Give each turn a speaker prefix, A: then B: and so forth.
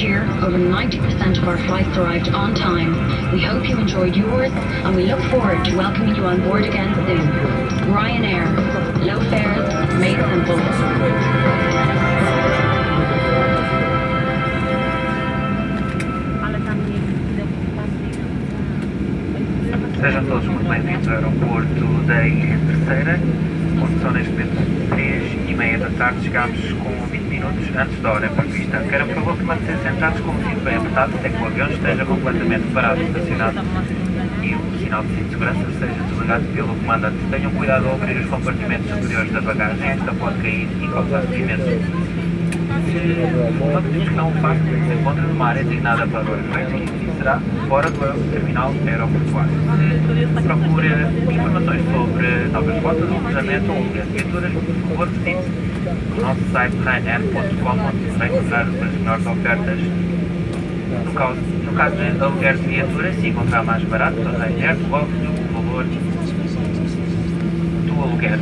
A: year, over 90% of our flights arrived on time. We hope you enjoyed yours, and we look forward to welcoming you on board again soon. Ryanair. Low fares, made simple.
B: Sejam todos muito bem-vindos ao aeroporto da Ilha Terceira, onde são neste momento 3h30 da tarde. Chegámos com 20 minutos antes da hora prevista. Quero, por favor, permanecer sentados com o cinto bem apertado até que o avião esteja completamente parado, estacionado e o sinal de cinto de segurança seja desligado pelo comandante. Tenham cuidado ao abrir os compartimentos superiores da bagagem, esta pode cair e causar imenso. Uma vez que não faz, se encontra numa área designada para o aeroporto e será fora do terminal aeroportuário. Se procura informações sobre novas rotas de alojamento ou viaturas, por favor, visite o nosso site ryanair.com, onde vai encontrar as melhores ofertas. No caso de aluguer de viaturas, se encontrar mais barato, a Ryanair devolve o valor do aluguer.